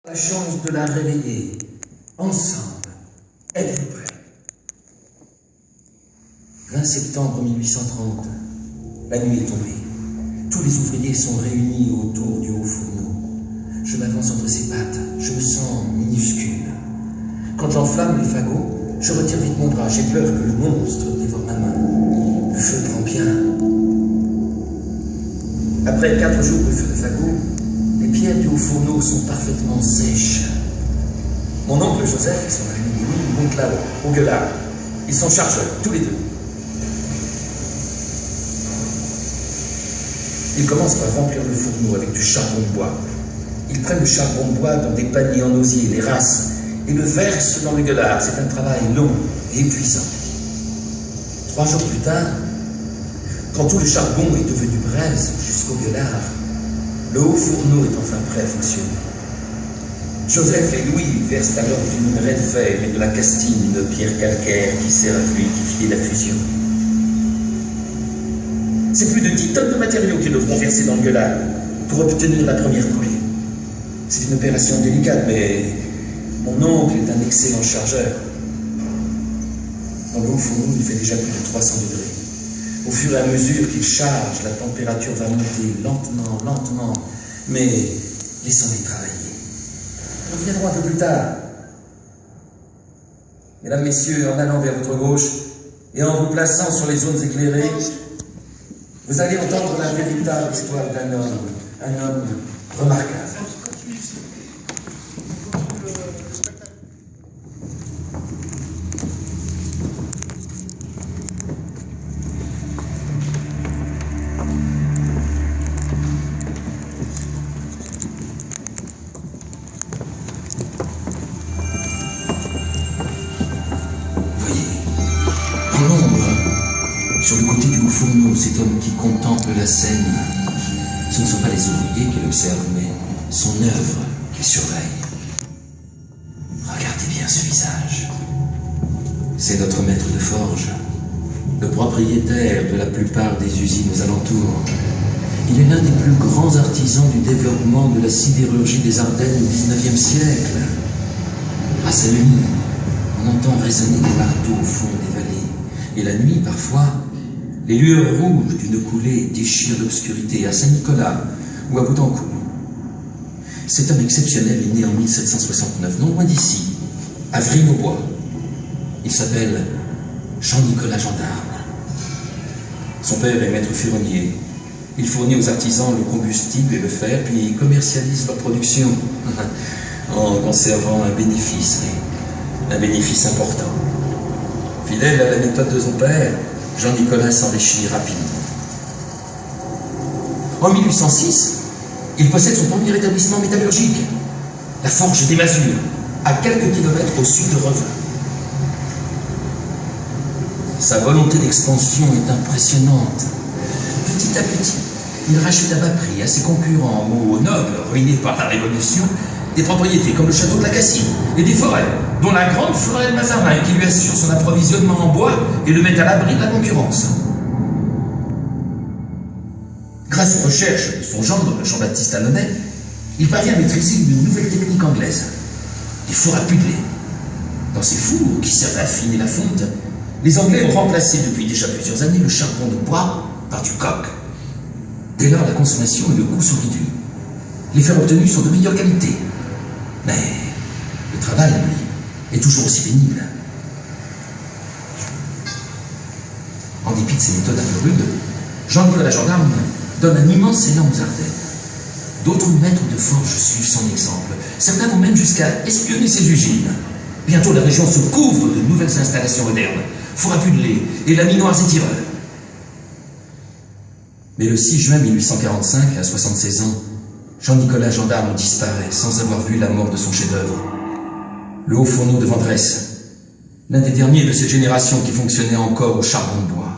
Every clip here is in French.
La chance de la réveiller, ensemble. Êtes-vous prêts? 20 septembre 1830, la nuit est tombée. Tous les ouvriers sont réunis autour du haut fourneau. Je m'avance entre ses pattes, je me sens minuscule. Quand j'enflamme les fagots, je retire vite mon bras, j'ai peur que le monstre dévore ma main. Le feu prend bien. Après 4 jours de feu de fagots, les pierres du haut fourneau sont parfaitement sèches. Mon oncle Joseph et son ami Louis montent là-haut, au gueulard. Ils sont chargeurs, tous les deux. Ils commencent par remplir le fourneau avec du charbon de bois. Ils prennent le charbon de bois dans des paniers en osier, les rassent, et le versent dans le gueulard. C'est un travail long et épuisant. 3 jours plus tard, quand tout le charbon est devenu braise jusqu'au gueulard, le haut fourneau est enfin prêt à fonctionner. Joseph et Louis versent alors du minerai de fer et de la castine de pierre calcaire qui sert à fluidifier la fusion. C'est plus de 10 tonnes de matériaux qu'ils devront verser dans le gueulard pour obtenir la première coulée. C'est une opération délicate, mais mon oncle est un excellent chargeur. Dans le haut fourneau, il fait déjà plus de 300 degrés. Au fur et à mesure qu'il charge, la température va monter lentement, lentement, mais laissons-les travailler. Nous reviendrons un peu plus tard. Mesdames, Messieurs, en allant vers votre gauche et en vous plaçant sur les zones éclairées, vous allez entendre la véritable histoire d'un homme remarquable. Sur le côté du haut fourneau, cet homme qui contemple la scène, ce ne sont pas les ouvriers qui l'observent, mais son œuvre qu'il surveille. Regardez bien ce visage. C'est notre maître de forge, le propriétaire de la plupart des usines aux alentours. Il est l'un des plus grands artisans du développement de la sidérurgie des Ardennes au XIXe siècle. Grâce à lui, on entend résonner des marteaux au fond des vallées. Et la nuit, parfois, les lueurs rouges d'une coulée déchirent l'obscurité à Saint-Nicolas ou à Boutancourt. Cet homme exceptionnel est né en 1769, non loin d'ici, à Vrille-au-Bois. Il s'appelle Jean-Nicolas Gendarme. Son père est maître ferronnier. Il fournit aux artisans le combustible et le fer, puis commercialise leur production en conservant un bénéfice important. Fidèle à la méthode de son père, Jean-Nicolas s'enrichit rapidement. En 1806, il possède son premier établissement métallurgique, la forge des Masures, à quelques kilomètres au sud de Revin. Sa volonté d'expansion est impressionnante. Petit à petit, il rachète à bas prix à ses concurrents, aux nobles ruinés par la Révolution, des propriétés comme le château de la Cassine et des forêts, dont la grande forêt de Mazarin qui lui assure son approvisionnement en bois et le met à l'abri de la concurrence. Grâce aux recherches de son gendre, Jean-Baptiste Annonay, il parvient à maîtriser une nouvelle technique anglaise, les fours à pudeler. Dans ces fours qui servent à affiner la fonte, les Anglais ont remplacé depuis déjà plusieurs années le charbon de bois par du coke. Dès lors, la consommation et le coût sont réduits. Les fers obtenus sont de meilleure qualité. Mais le travail, lui, est toujours aussi pénible. En dépit de ses méthodes un peu rudes, Jean-Nicolas Gendarme donne un immense élan aux Ardennes. D'autres maîtres de forge suivent son exemple. Certains vont même jusqu'à espionner ses usines. Bientôt, la région se couvre de nouvelles installations modernes, fours à pudeler et laminoirs et tireurs. Mais le 6 juin 1845, à 76 ans, Jean-Nicolas Gendarme disparaît sans avoir vu la mort de son chef-d'œuvre. Le haut fourneau de Vendresse, l'un des derniers de cette génération qui fonctionnait encore au charbon de bois.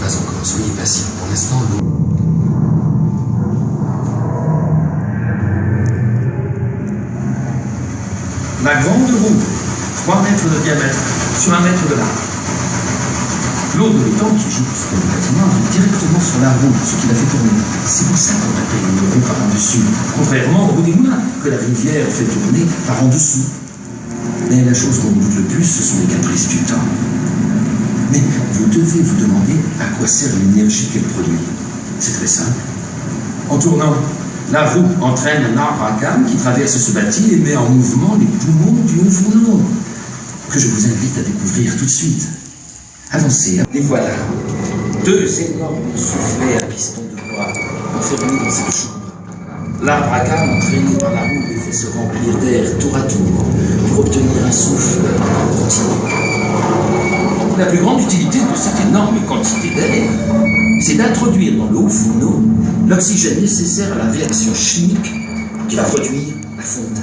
Pas encore, soyez patient. Pour l'instant, l'eau... La grande roue, 3 mètres de diamètre sur 1 mètre de large. L'eau de l'étang qui joue sur le bâtiment arrive directement sur la roue, ce qui l'a fait tourner. C'est pour ça qu'on appelle une roue par en dessus. Contrairement au moulin que la rivière fait tourner par en dessous. Mais la chose qu'on doute le plus, ce sont les caprices du temps. Mais vous devez vous demander à quoi sert l'énergie qu'elle produit. C'est très simple. En tournant, la roue entraîne un arbre à cames qui traverse ce bâti et met en mouvement les poumons du haut fourneau, que je vous invite à découvrir tout de suite. Avancez. Et voilà, 2 énormes soufflets à piston de bois enfermés dans cette chambre. L'arbre à cames, entraîné par la roue, les fait se remplir d'air tour à tour pour obtenir un souffle continu. La plus grande utilité de cette énorme quantité d'air, c'est d'introduire dans le haut fourneau l'oxygène nécessaire à la réaction chimique qui va produire la fonte.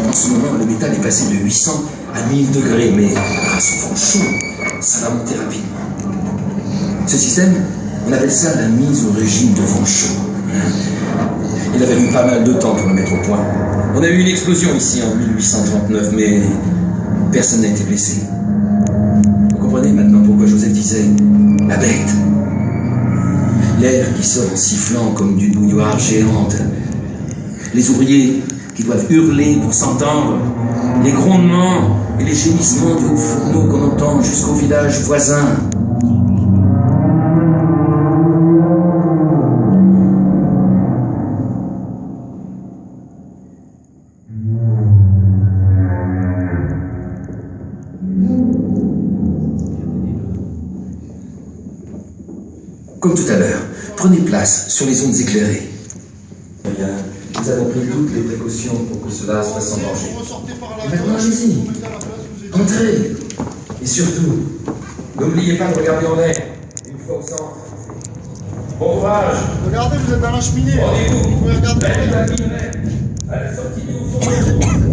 En ce moment, le métal est passé de 800 à 1000 degrés, mais grâce au vent chaud, ça va monter rapidement. Ce système, on appelle ça la mise au régime de vent chaud. Il a fallu pas mal de temps pour le mettre au point. On a eu une explosion ici en 1839, mais personne n'a été blessé. Vous comprenez maintenant pourquoi Joseph disait « la bête ». L'air qui sort en sifflant comme d'une bouilloire géante. Les ouvriers qui doivent hurler pour s'entendre. Les grondements et les gémissements du haut fourneau qu'on entend jusqu'au village voisin. Comme tout à l'heure, prenez place sur les ondes éclairées. Bien, nous avons pris toutes les précautions pour que cela soit sans danger. Et maintenant, allez-y. Entrez. Et surtout, n'oubliez pas de regarder en l'air, une fois au centre. Bon courage. Regardez, vous êtes dans la cheminée. Rendez-vous. Vous pouvez regarder. À la sortie du haut fourneau.